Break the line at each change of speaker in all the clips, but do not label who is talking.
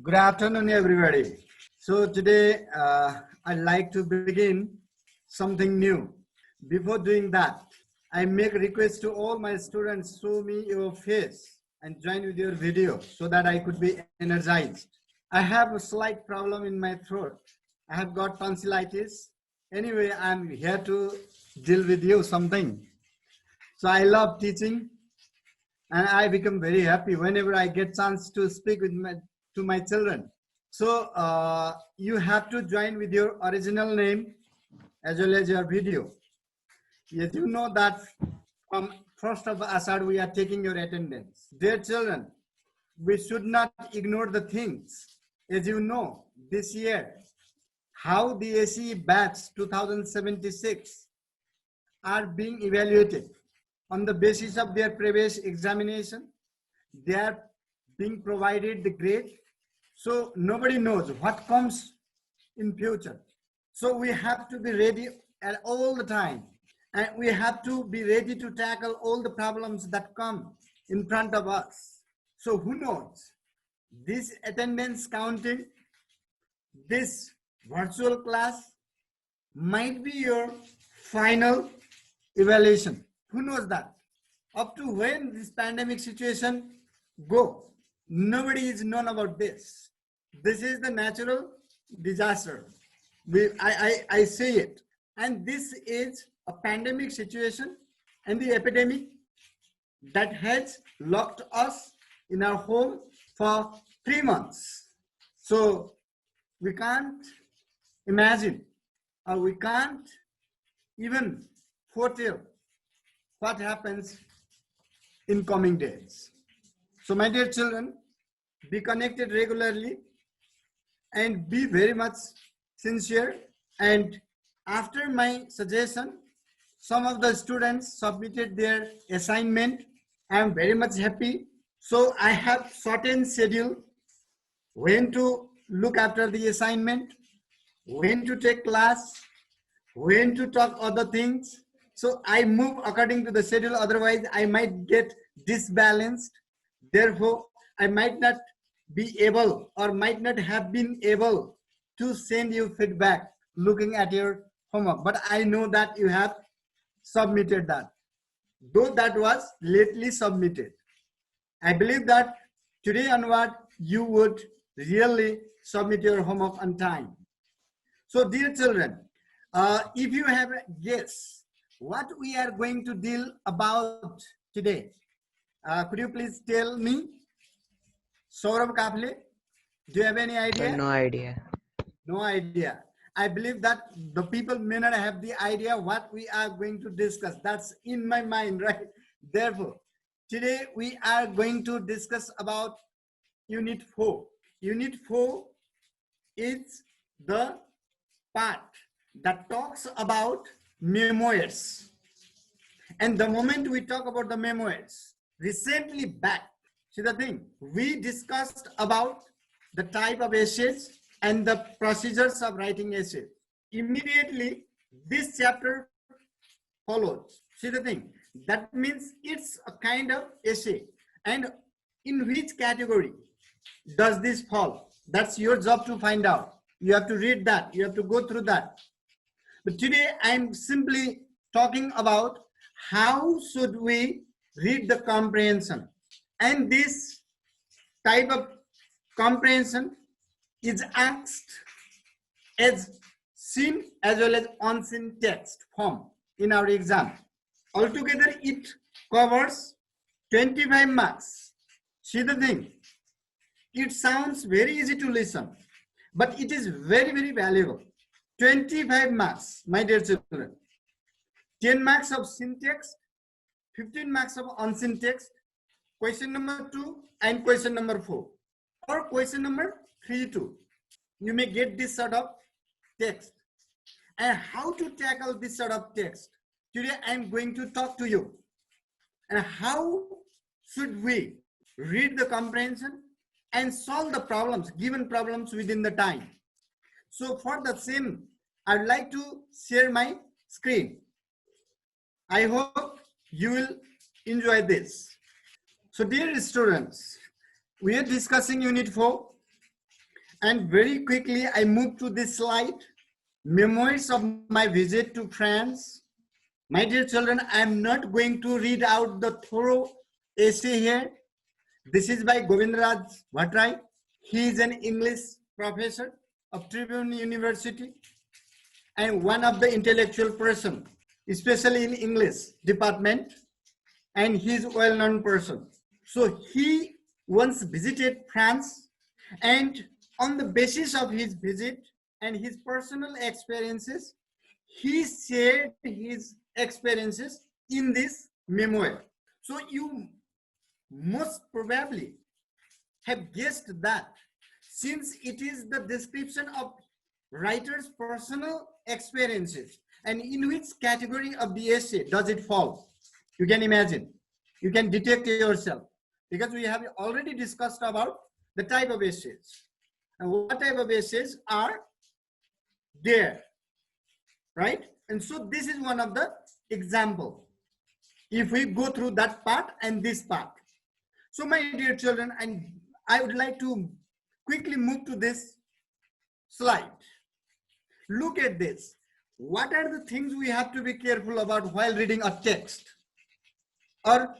Good afternoon, everybody. So today I'd like to begin something new. Before doing that, I make a request to all my students, show me your face and join with your video so that I could be energized. I have a slight problem in my throat. I have got tonsillitis. Anyway, I'm here to deal with you something. So I love teaching and I become very happy whenever I get chance to speak to my children. So you have to join with your original name as well as your video. Yes, you know that from 1st of Asad we are taking your attendance. Dear children, we should not ignore the things. As you know, this year, how the ACE batch 2076 are being evaluated on the basis of their previous examination. They are being provided the grade. So nobody knows what comes in future. So we have to be ready at all the time. And we have to be ready to tackle all the problems that come in front of us. So who knows? This attendance counting, this virtual class might be your final evaluation. Who knows that? Up to when this pandemic situation go, nobody is known about this. This is the natural disaster. I say it. And this is a pandemic situation and the epidemic that has locked us in our home for 3 months. So we can't imagine or we can't even foretell what happens in coming days. So my dear children, be connected regularly and be very much sincere. And after my suggestion, some of the students submitted their assignment. I am very much happy. So I have certain schedule when to look after the assignment, when to take class, when to talk other things. So I move according to the schedule, otherwise I might get disbalanced. Therefore, I might not be able or might not have been able to send you feedback looking at your homework. But I know that you have submitted that, though that was lately submitted. I believe that today onward, you would really submit your homework on time. So dear children, if you have a guess what we are going to deal about today, could you please tell me? Saurabh Kafle, do you have any idea?
No idea.
No idea. I believe that the people may not have the idea what we are going to discuss. That's in my mind, right? Therefore, today we are going to discuss about Unit 4. Unit 4 is the part that talks about memoirs. And the moment we talk about the memoirs, recently back, see the thing, we discussed about the type of essays and the procedures of writing essays. Immediately, this chapter follows. See the thing, that means it's a kind of essay. And in which category does this fall? That's your job to find out. You have to read that. You have to go through that. But today I'm simply talking about how should we read the comprehension. And this type of comprehension is asked as seen as well as unseen text form in our exam. Altogether, it covers 25 marks. See the thing, it sounds very easy to listen, but it is very, very valuable. 25 marks, my dear children. 10 marks of syntax, 15 marks of unseen text, question number 2 and question number 4, or question number 3 too. You may get this sort of text. And how to tackle this sort of text, today I am going to talk to you. And how should we read the comprehension and solve the problems, given problems within the time. So for the same, I'd like to share my screen. I hope you will enjoy this. So dear students, we are discussing Unit 4 And very quickly, I move to this slide. Memories of my visit to France. My dear children, I'm not going to read out the thorough essay here. This is by Govindraj Bhattrai. He is an English professor of Tribune University and one of the intellectual person, especially in English department, and he is a well-known person. So he once visited France, and on the basis of his visit and his personal experiences, he shared his experiences in this memoir. So you most probably have guessed that since it is the description of writer's personal experiences, and in which category of the essay does it fall? You can imagine, you can detect yourself, because we have already discussed about the type of essays and what type of essays are there, right? And so this is one of the example if we go through that part and this part. So my dear children, and I would like to quickly move to this slide. Look at this. What are the things we have to be careful about while reading a text or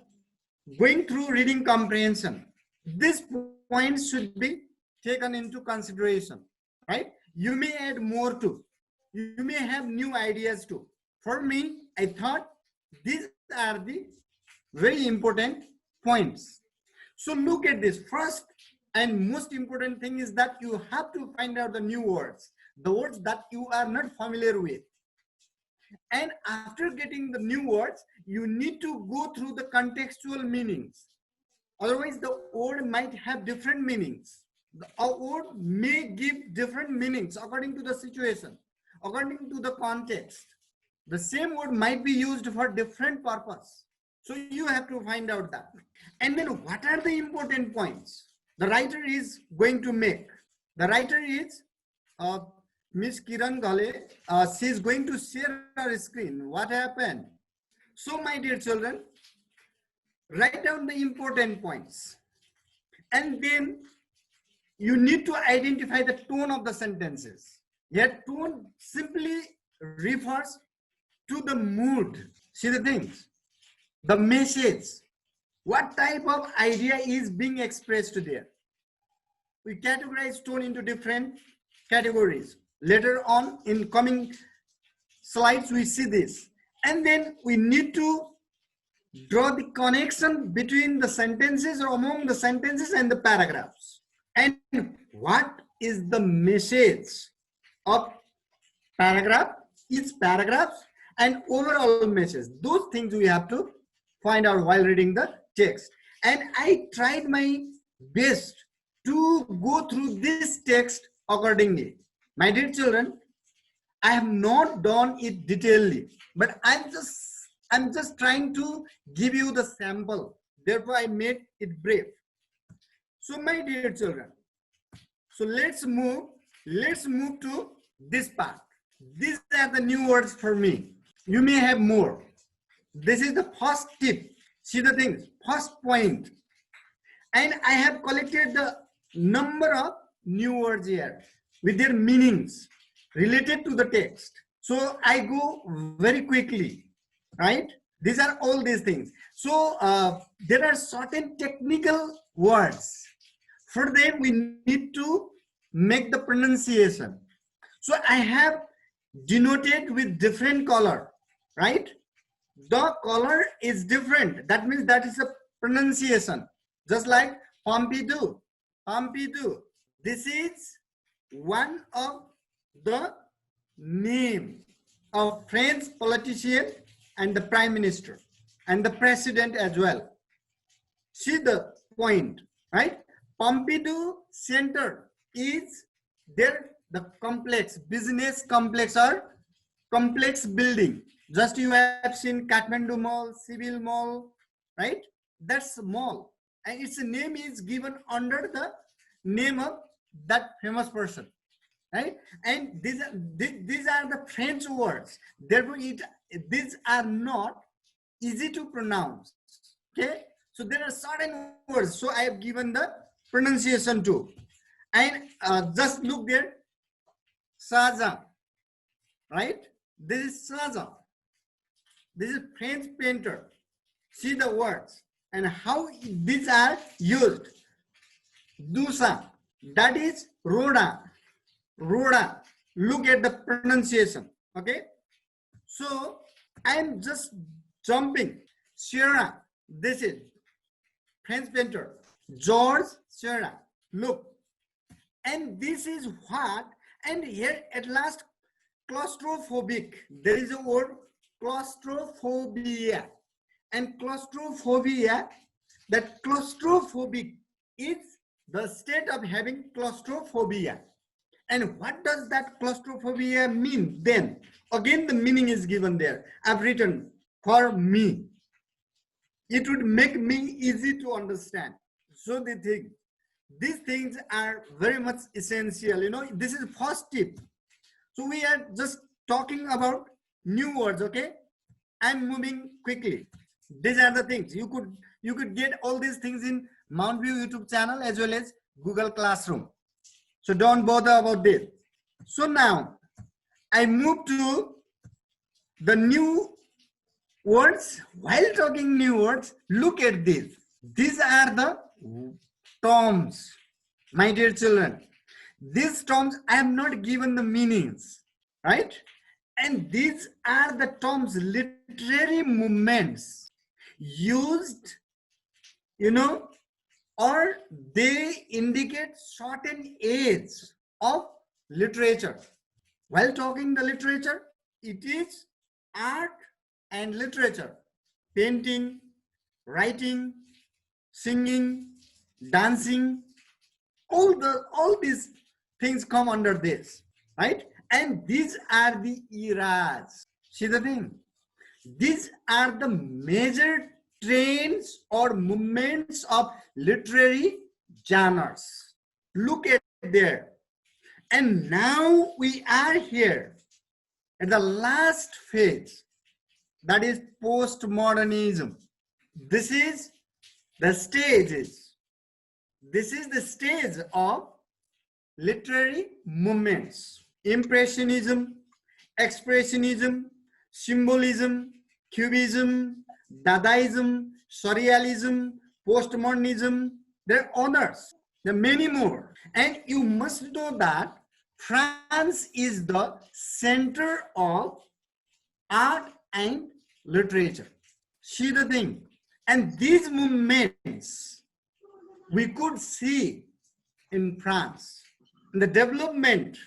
going through reading comprehension? These points should be taken into consideration, right? You may add more to, you may have new ideas too. For me, I thought these are the very important points. So look at this. First and most important thing is that you have to find out the new words, the words that you are not familiar with. And after getting the new words, you need to go through the contextual meanings. Otherwise, the word might have different meanings. A word may give different meanings according to the situation, according to the context. The same word might be used for different purpose. So you have to find out that. And then what are the important points the writer is going to make? The writer is Miss Kiran Ghale. She is going to share her screen. What happened? So my dear children, write down the important points. And then you need to identify the tone of the sentences. Yet tone simply refers to the mood. See the things, the message, what type of idea is being expressed there. We categorize tone into different categories. Later on in coming slides, we see this. And then we need to draw the connection between the sentences or among the sentences and the paragraphs. And what is the message of paragraph, each paragraph, and overall message. Those things we have to find out while reading the text. And I tried my best to go through this text accordingly. My dear children, I have not done it detailedly, but I'm just trying to give you the sample. Therefore, I made it brief. So my dear children, so let's move to this part. These are the new words for me. You may have more. This is the first tip. See the things, first point. And I have collected the number of new words here with their meanings related to the text. So I go very quickly, right? These are all these things. So there are certain technical words. For them, we need to make the pronunciation. So I have denoted with different color, right? The color is different. That means that is a pronunciation. Just like Pompidou. Pompidou. This is one of the name of French politician and the prime minister and the president as well. See the point, right? Pompidou Center is there, the complex, business complex or complex building. Just you have seen Kathmandu Mall, Civil Mall, right? That's mall. And its name is given under the name of that famous person, right? And these are the French words. Therefore, these are not easy to pronounce, okay? So there are certain words. So I have given the pronunciation too. And just look there, Saza, right? This is Saza. This is French painter. See the words and how these are used. Dusa, that is Rhoda. Rhoda. Look at the pronunciation. Okay. So I am just jumping. Sierra. This is French painter. George Sierra. Look. And this is what, and here at last, claustrophobic. There is a word claustrophobia. And claustrophobia, that claustrophobic is the state of having claustrophobia. And what does that claustrophobia mean then? Again, the meaning is given there. I've written for me. It would make me easy to understand. So they think these things are very much essential. You know, this is first tip. So we are just talking about new words, okay? I'm moving quickly. These are the things. You could get all these things in Mount View YouTube channel as well as Google Classroom. So don't bother about this. So now I move to the new words. While talking new words, look at this. These are the terms, my dear children. These terms I have not given the meanings, right? And these are the terms, literary movements used, you know, or they indicate certain age of literature. While talking the literature, it is art and literature, painting, writing, singing, dancing, all these things come under this, right? And these are the eras. See the thing? These are the major trends or movements of literary genres. Look at there. And now we are here at the last phase, that is postmodernism. This is the stages. This is the stage of literary movements. Impressionism, expressionism, symbolism, cubism, dadaism, surrealism, postmodernism. There are others. There are many more. And you must know that France is the center of art and literature. See the thing. And these movements we could see in France. The development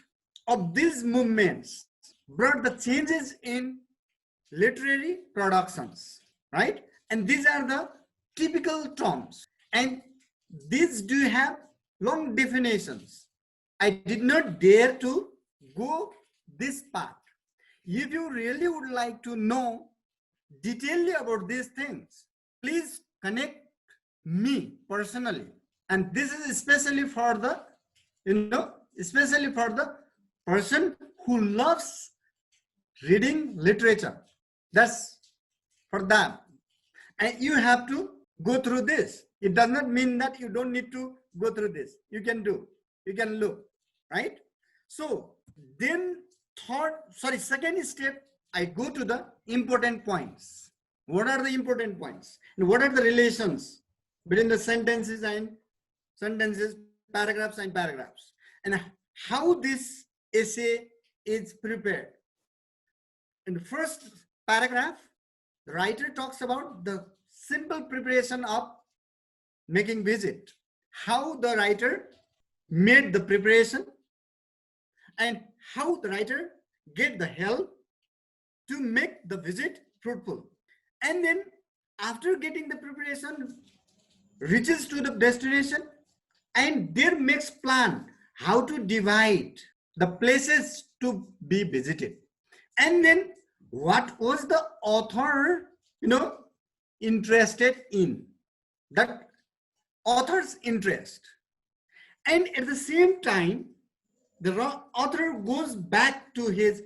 of these movements brought the changes in literary productions, right? And these are the typical terms. And these do have long definitions. I did not dare to go this part. If you really would like to know detailedly about these things, please connect me personally. And this is especially for the, especially for the person who loves reading literature. That's for them. And you have to go through this. It does not mean that you don't need to go through this. You can do, you can look, right? So then second step, I go to the important points. What are the important points? And what are the relations between the sentences, paragraphs and paragraphs? And how this essay is prepared. In the first paragraph, the writer talks about the simple preparation of making visit. How the writer made the preparation and how the writer get the help to make the visit fruitful. And then after getting the preparation, reaches to the destination and there makes plan how to divide the places to be visited. And then what was the author, interested in, that author's interest. And at the same time, the author goes back to his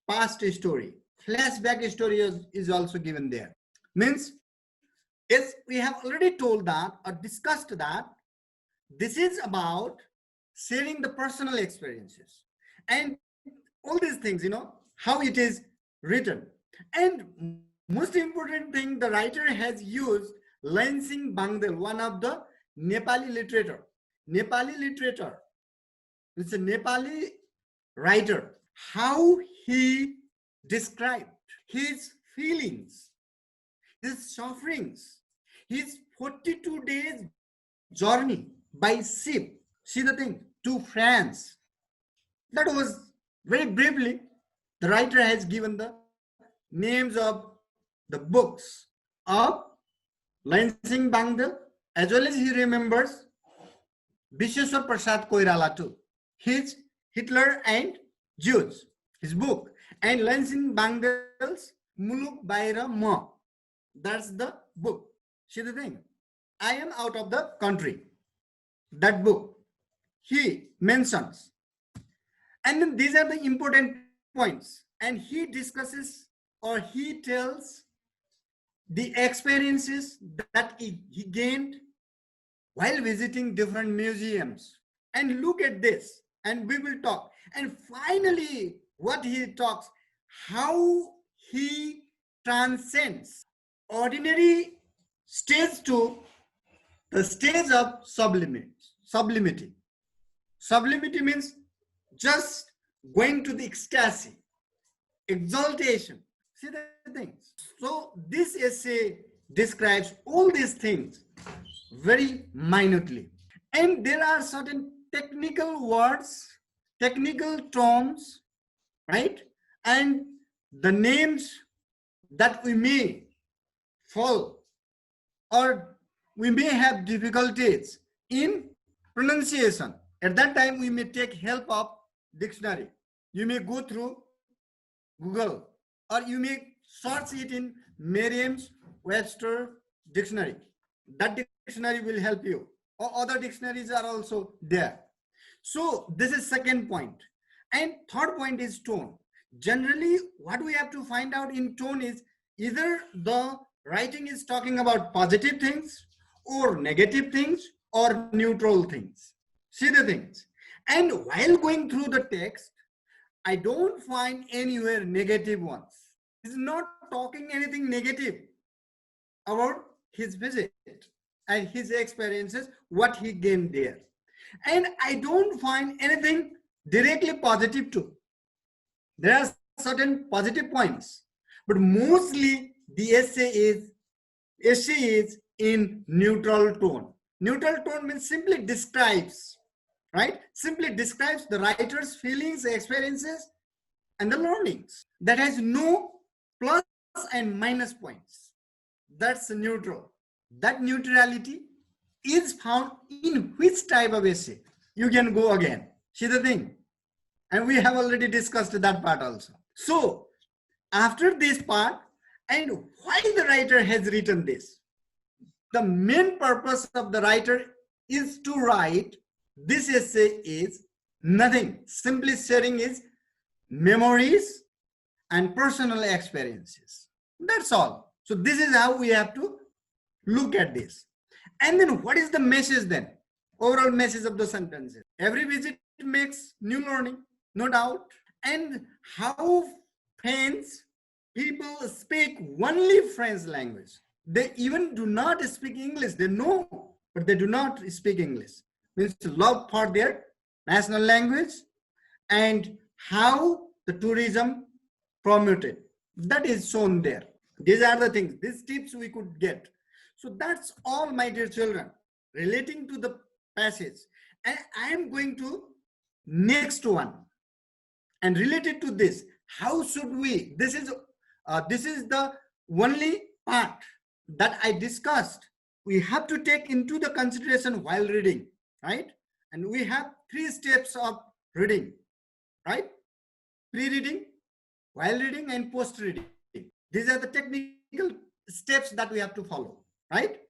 past story. Flashback story is also given there. Means, yes, we have already told that or discussed that this is about sharing the personal experiences and all these things, how it is written. And most important thing, the writer has used Lansing Bangdel, one of the Nepali literature. Nepali literature. It's a Nepali writer. How he described his feelings, his sufferings, his 42 days journey by ship. See the thing, to France. That was very briefly. The writer has given the names of the books of Lansing Bangdel, as well as he remembers Visheshwar Prasad Koirala too. His Hitler and Jews, his book, and Lansing Bangdel's Muluk Baira Ma. That's the book. See the thing. I am out of the country. That book he mentions. And then these are the important points. And he discusses or he tells the experiences that he gained while visiting different museums. And look at this, and we will talk. And finally, what he talks, how he transcends ordinary stage to the stage of sublimity. Sublimity means just going to the ecstasy, exaltation. See the things. So this essay describes all these things very minutely. And there are certain technical words, technical terms, right? And the names that we may fall or we may have difficulties in pronunciation. At that time, we may take help of dictionary. You may go through Google or you may search it in Merriam-Webster dictionary. That dictionary will help you, or other dictionaries are also there. So this is second point. And third point is tone. Generally, what we have to find out in tone is either the writing is talking about positive things or negative things or neutral things. See the things. And while going through the text, I don't find anywhere negative ones. He's not talking anything negative about his visit and his experiences, what he gained there. And I don't find anything directly positive too. There are certain positive points, but mostly the essay is in neutral tone. Neutral tone means simply describes, right? Simply describes the writer's feelings, experiences, and the learnings. That has no plus and minus points. That's neutral. That neutrality is found in which type of essay? You can go again. See the thing? And we have already discussed that part also. So, after this part, and why the writer has written this? The main purpose of the writer is to write this essay is nothing. Simply sharing his memories and personal experiences. That's all. So this is how we have to look at this. And then what is the message then? Overall message of the sentences. Every visit makes new learning, no doubt. And how French people speak only French language. They even do not speak English. They know, but they do not speak English. Means love for their national language and how the tourism promoted. That is shown there. These are the things, these tips we could get. So that's all, my dear children, relating to the passage. And I am going to next one. And related to this, how should we, this is the only part that I discussed. We have to take into the consideration while reading, right? And we have 3 steps of reading, right? Pre-reading, while reading, and post-reading. These are the technical steps that we have to follow, right?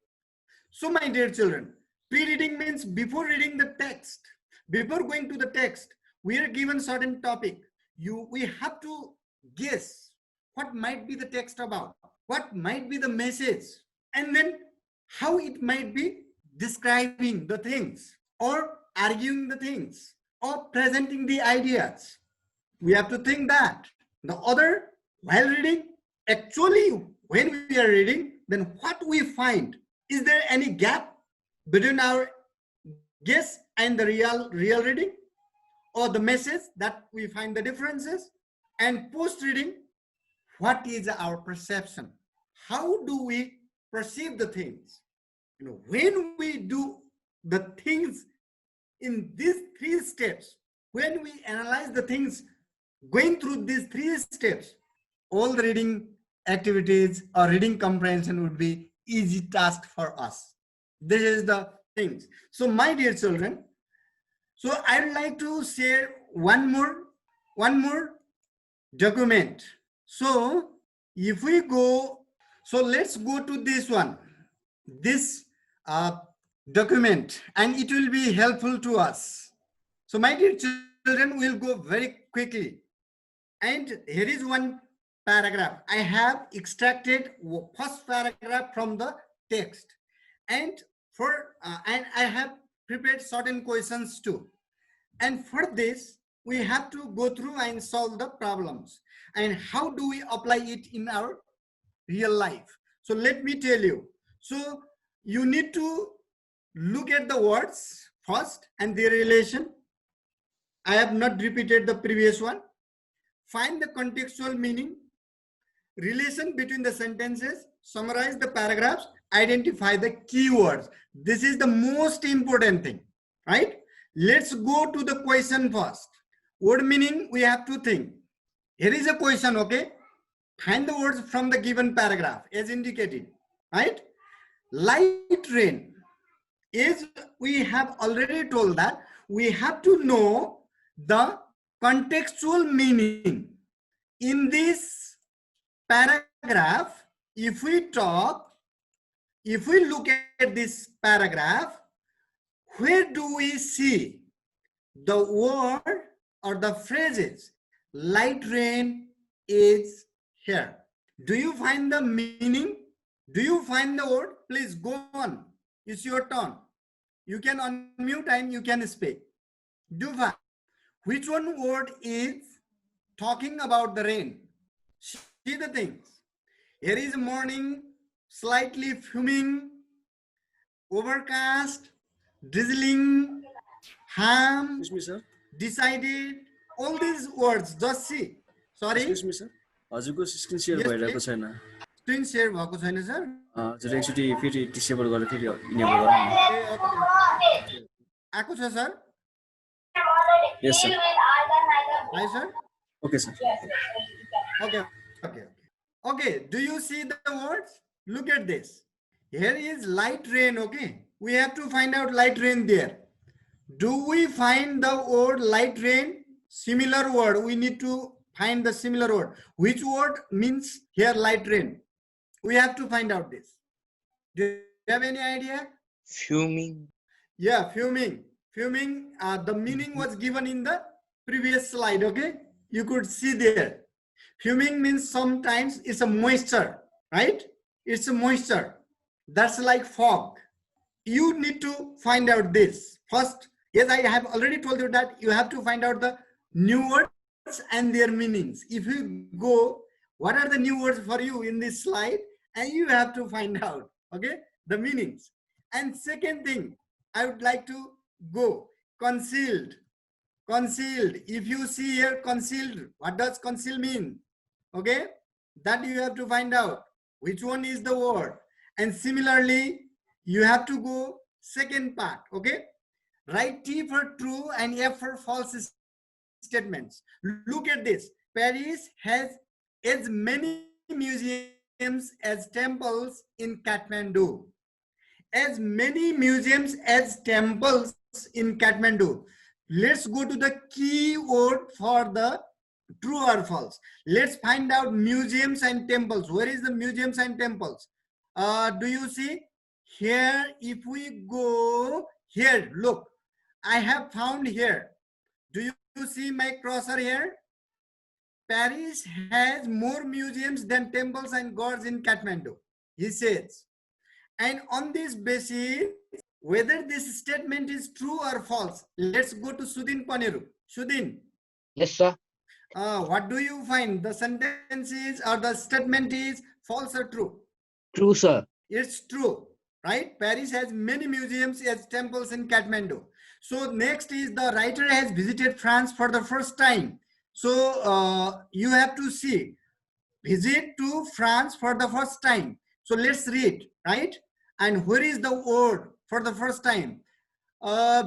So my dear children, pre-reading means before reading the text, before going to the text, we are given certain topic. We have to guess what might be the text about, what might be the message, and then how it might be describing the things. Or arguing the things or presenting the ideas. We have to think that. The other, while reading, actually, when we are reading, then what we find, is there any gap between our guess and the real reading, or the message that we find the differences? And post reading, what is our perception? How do we perceive the things? When we do the things in these 3 steps, when we analyze the things going through these 3 steps, all the reading activities or reading comprehension would be easy task for us. This is the things. So my dear children, so I would like to share one more document. So if we go, so let's go to this one, this document, and it will be helpful to us. So my dear children, will go very quickly. And here is one paragraph. I have extracted first paragraph from the text, and and I have prepared certain questions too. And for this, we have to go through and solve the problems. And how do we apply it in our real life? So let me tell you. So you need to look at the words first and their relation. I have not repeated the previous one. Find the contextual meaning, relation between the sentences, summarize the paragraphs, identify the keywords. This is the most important thing, right? Let's go to the question first. Word meaning, we have to think. Here is a question, okay? Find the words from the given paragraph as indicated, right? Light rain is, we have already told that we have to know the contextual meaning. In this paragraph, if we look at this paragraph, where do we see the word or the phrases light rain is here? Do you find the meaning? Do you find the word? Please go on. It's your turn. You can unmute and you can speak. Do find. Which one word is talking about the rain? See the things. Here is morning, slightly fuming, overcast, drizzling, ham,
Excuse me, sir.
decided, all these words, just see. Sorry?
Excuse me, sir. हजुरको screen share भइरहेको छैन.
Screen share भएको छैन sir?
हजुर एकचोटि फेरि disable गरेर फेरि इनेबल गर्नु न.
आएको छ sir?
Yes, sir.
Hi, sir?
Okay, sir.
Okay, do you see the words? Look at this. Here is light rain, okay? We have to find out light rain there. Do we find the word light rain? Similar word, we need to find the similar word. Which word means here light rain? We have to find out this. Do you have any idea?
Fuming.
Yeah, fuming. Fuming, the meaning was given in the previous slide, okay? You could see there. Fuming means sometimes it's a moisture, right? It's a moisture. That's like fog. You need to find out this. First, yes, I have already told you that you have to find out the new words and their meanings. If you go, what are the new words for you in this slide? And you have to find out, okay, the meanings. And second thing, I would like to go, concealed. Concealed. If you see here concealed, what does conceal mean? Okay, that you have to find out which one is the word. And similarly, you have to go second part, okay? Write T for true and F for false statements. Look at this. Paris has as many museums as temples in Kathmandu. As many museums as temples in Kathmandu. Let's go to the keyword for the true or false. Let's find out museums and temples. Where is the museums and temples? Do you see? Here, if we go here, look, I have found here. Do you see my cursor here? Paris has more museums than temples and gods in Kathmandu, he says. And on this basis, whether this statement is true or false. Let's go to Sudin Paneru. Sudin.
Yes, sir.
What do you find? The sentence is or the statement is false or true?
True, sir.
It's true, right? Paris has many museums as temples in Kathmandu. So next is the writer has visited France for the first time. So you have to see visit to France for the first time. So let's read, right? And where is the word for the first time?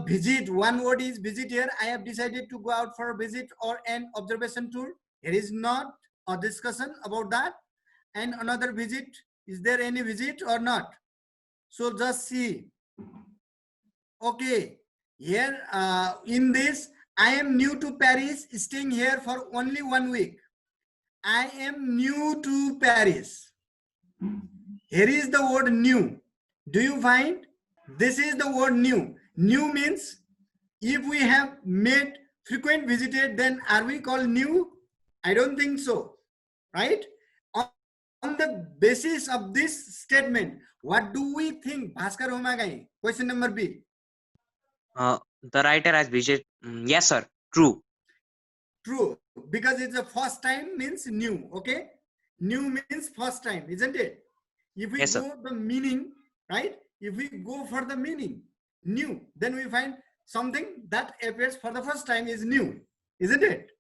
Visit, one word is visit here. I have decided to go out for a visit or an observation tour. Here is not a discussion about that. And another visit, is there any visit or not? So just see. Okay, here in this, I am new to Paris, staying here for only 1 week. I am new to Paris. Here is the word new. Do you find? This is the word new. New means if we have made frequent visited, then are we called new? I don't think so, right? On the basis of this statement, what do we think? Bhaskar Homagai, question number B.
The writer has visited. Yes, sir. True.
True, because it's the first time means new, okay? New means first time, isn't it? If we
Yes, sir.
go the meaning, right? If we go for the meaning, new, then we find something that appears for the first time is new, isn't it?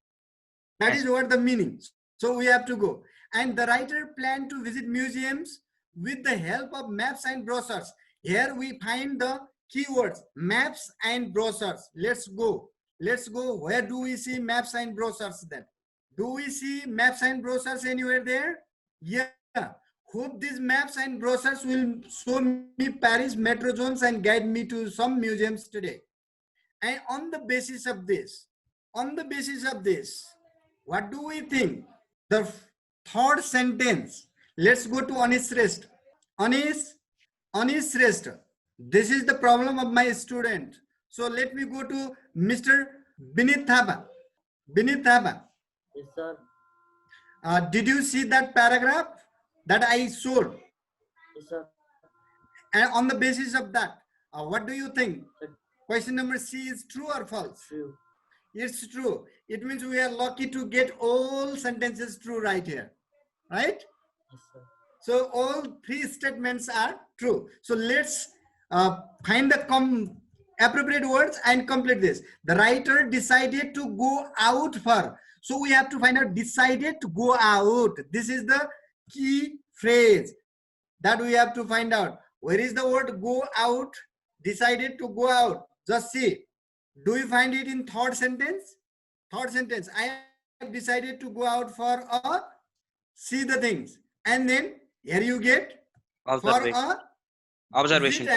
That
Yes.
is what the meaning. So we have to go. And the writer planned to visit museums with the help of maps and brochures. Here we find the keywords, maps and brochures. Let's go. Let's go. Where do we see maps and brochures then? Do we see maps and brochures anywhere there? Yeah. Hope these maps and brochures will show me Paris metro zones and guide me to some museums today. And on the basis of this, what do we think? The third sentence. Let's go to Anish Shrestha. Anish Shrestha. This is the problem of my student. So let me go to Mr. Binit Thapa. Binit Thapa.
Yes, sir.
Did you see that paragraph that I showed?
Yes, sir.
And on the basis of that, what do you think?
Sir.
Question number C is true or false?
True.
It's true. It means we are lucky to get all sentences true right here, right?
Yes, sir.
So all three statements are true. So let's find the appropriate words and complete this. The writer decided to go out for. So we have to find out decided to go out. This is the key phrase that we have to find out. Where is the word go out? Decided to go out. Just see. Do you find it in third sentence? Third sentence. I have decided to go out for a see the things. And then here you get for
Observation.
a
Observation.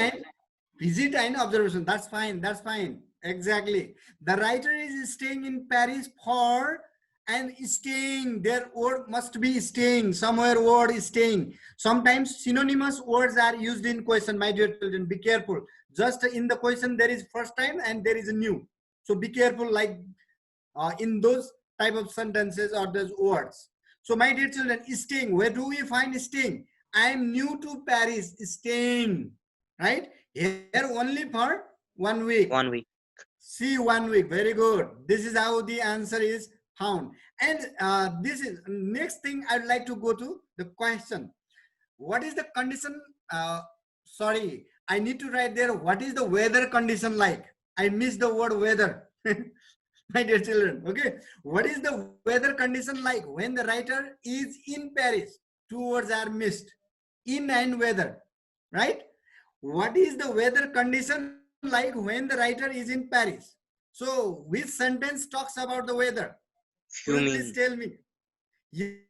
visit and observation. That's fine. That's fine. Exactly. The writer is staying in Paris for and staying. Their word must be staying. Somewhere word is staying. Sometimes synonymous words are used in question. My dear children, be careful. Just in the question there is first time and there is a new. So be careful like in those type of sentences or those words. So my dear children, staying. Where do we find staying? I am new to Paris. Staying. Right? Here only for 1 week.
1 week.
See 1 week. Very good. This is how the answer is found. And this is next thing I'd like to go to the question. What is the condition? Sorry, I need to write there. What is the weather condition like? I missed the word weather. My dear children. Okay. What is the weather condition like when the writer is in Paris? Two words are missed. In and weather. Right? What is the weather condition like when the writer is in Paris? So, which sentence talks about the weather? Could you please
Fuming.
tell me?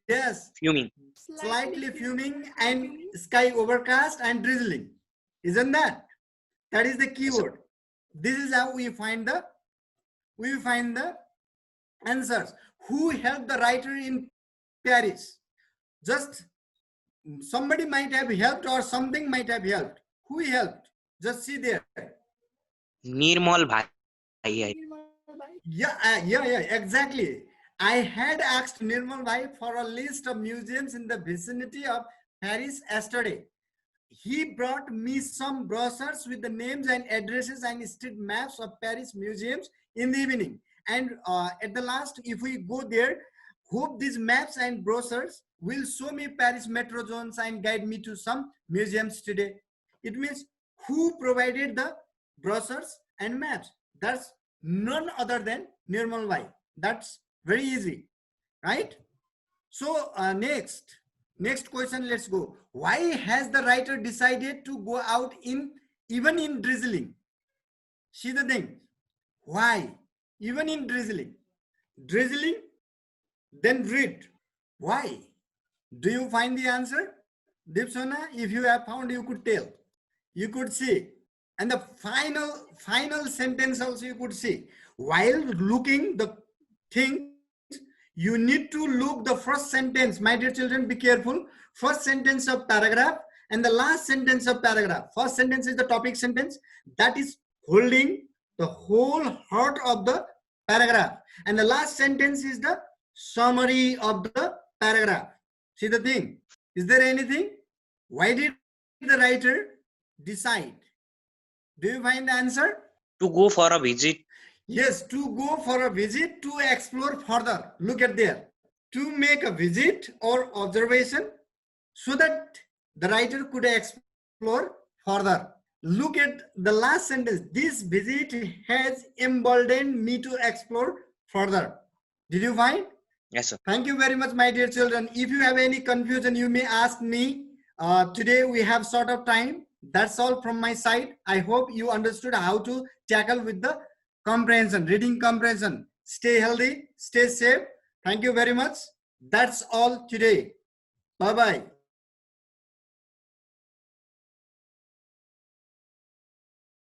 Yes,
Fuming.
slightly fuming and sky overcast and drizzling. Isn't that? That is the keyword. This is how we find the answers. Who helped the writer in Paris? Just somebody might have helped or something might have helped. Who helped? Just see there.
Nirmal Bhai.
Yeah, exactly. I had asked Nirmal Bhai for a list of museums in the vicinity of Paris yesterday. he brought me some brochures with the names and addresses and street maps of Paris museums in the evening. And at the last, if we go there, hope these maps and brochures will show me Paris metro zones and guide me to some museums today. It means who provided the brochures and maps? That's none other than Nirmal Bhai. That's very easy, right? So next question, let's go. Why has the writer decided to go out even in drizzling? See the thing. Why? Even in drizzling. Drizzling, then read. Why? Do you find the answer? Dipsona, if you have found, you could tell. You could see. And the final sentence also you could see. While looking the thing, you need to look the first sentence. My dear children, be careful. First sentence of paragraph and the last sentence of paragraph. First sentence is the topic sentence. That is holding the whole heart of the paragraph. And the last sentence is the summary of the paragraph. See the thing. Is there anything? Why did the writer decide? Do you find the answer?
To go for a visit.
Yes, to go for a visit, to explore further. Look at there. To make a visit or observation so that the writer could explore further. Look at the last sentence. This visit has emboldened me to explore further. Did you find?
Yes, sir.
Thank you very much, my dear children. If you have any confusion, you may ask me. Today we have sort of time. That's all from my side. I hope you understood how to tackle with the comprehension, reading comprehension. Stay healthy, stay safe. Thank you very much. That's all today. Bye-bye.